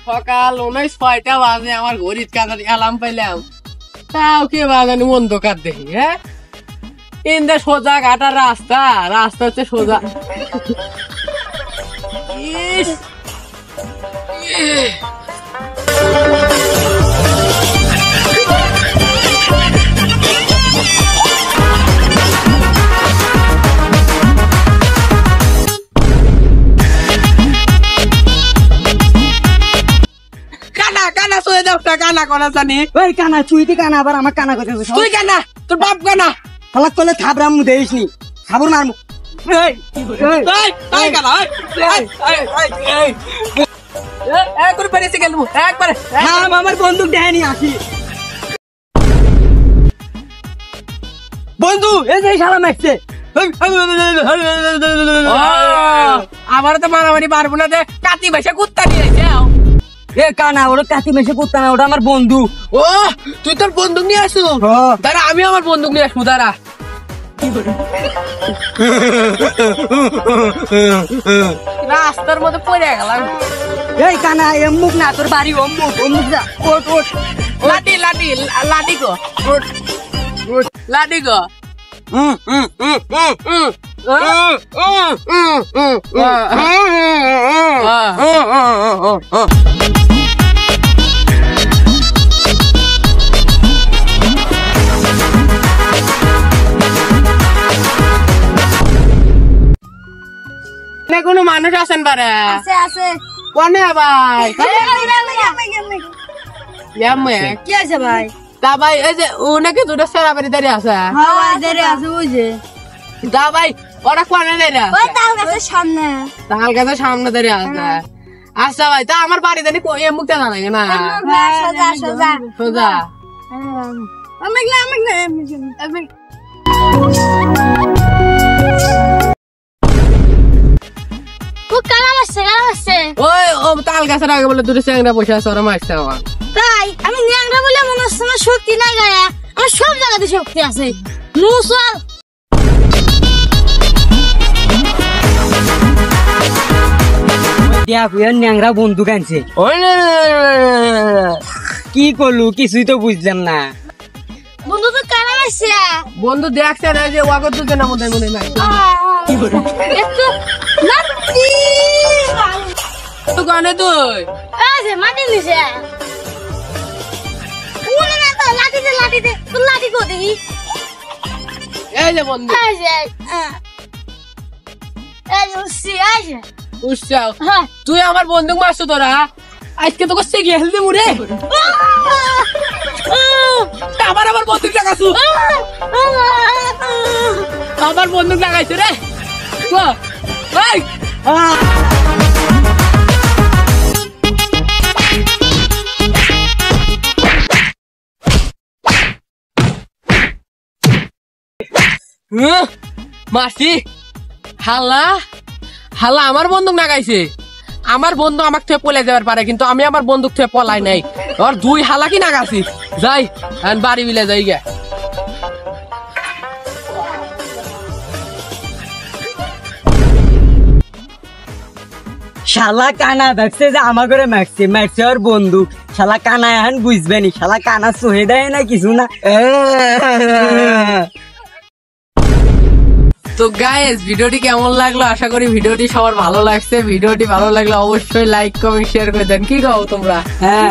সকাল 9:06 বাজে আমার ঘড়ির কাছে অ্যালার্ম পাইলাম, তাও কি বাজানি অন্ধকার দেখি। হ্যাঁ, ইন্দা সোজা ঘাটা রাস্তা হচ্ছে সোজা। কানা করা জানি ওই কানা চুইতি কানা আবার আমার কানা কথা তুই কানা, তোর বাপ কানা। ফলাক করলে থাবরাম দেইসনি, খাবর মারমু। আমার বন্দুক দেয়নি আসি। বন্ধু এই যে শালা মারছে। আমার তো মারামারি পারবো না, কাতি বেশে কুত্তা নিয়েছে। এ কানা ওটা কাতি মেশে কুত্তা না, ওটা আমার বন্ধু। ও তুই তোর বন্দুক নিয়ে আসু? দাঁড়া আমি আমার বন্দুক নিয়ে আসবো, দাঁড়া। রাস্তার মধ্যে পড়ে গেলাম। এই কানা এমুক না, তোর বাড়ি অমুক অমুক যা। ওট ওট লাঠি লাঠি লাঠি গো, লাঠি গো। কোনো মানুষ আছেন পারে? আছে কোনে ভাই? কি আছে ভাই? তা ভাই এই যে ওনাকে দুটো সেরাবাড়ি দাঁড়িয়ে আছে। ওই যে তা ভাই ওরা কোনে দাঁড়িয়ে আছে? ওই তাল গাছের সামনে। তাল গাছের সামনে দাঁড়িয়ে আছে। আচ্ছা ভাই, তা আমার বাড়ি জানি মুখ জানা লাগে না? সোজা সোজা সোজা ওই ও তাল গাছের আগে বলে দুটো চ্যাংরা বসে আছে, ওরা মারছে আমার। তাই আমি ন্যাংরা বলে মনে হচ্ছে আমার শক্তি নাই গায়ে, আমার সব জায়গাতে শক্তি আছে। মুসল ন্যাংরা বন্দুক আনছে। কি করলু কিছুই তো বুঝলাম না। বন্ধু তো কারা আছে? বন্ধু দেখছে না যে ওয়াগর দুজনের মধ্যে মনে নাই একটু লাঠি তো গানে তুই আছে মাটি নিছে। উনি না তো লাঠি দে তুই লাঠি কো দেখি। এই যে বন্ধু উৎসাহ, তুই আমার বন্দুক মারছো তোরা, আজকে তোকে সে গিয়ে হেলতে মুড়ে আবার আমার বন্দুক লাগাইছো, আমার বন্দুক লাগাইছো রে। মাসি হাল্লা হাল্লা আমার বন্দুক লাগাইছে। আমার বন্ধু আমাকে থেকে পলে যাবার পারে, কিন্তু আমি আমার বন্দুক থেকে পলাই নাই। ওর দুই হালা কি নাগাছি যাই বাড়ি বিলে যাই গে। শালা কানা দেখছে যে আমার ঘরে মারছে ওর বন্দুক। শালা কানা এখন বুঝবে নি, শালা কানা সহে দেয় না কিছু না। তো গাইস ভিডিওটি কেমন লাগলো? আশা করি ভিডিওটি সবার ভালো লাগছে। ভিডিওটি ভালো লাগলে অবশ্যই লাইক কমেন্ট শেয়ার করে দেন। কি কও তোমরা? হ্যাঁ।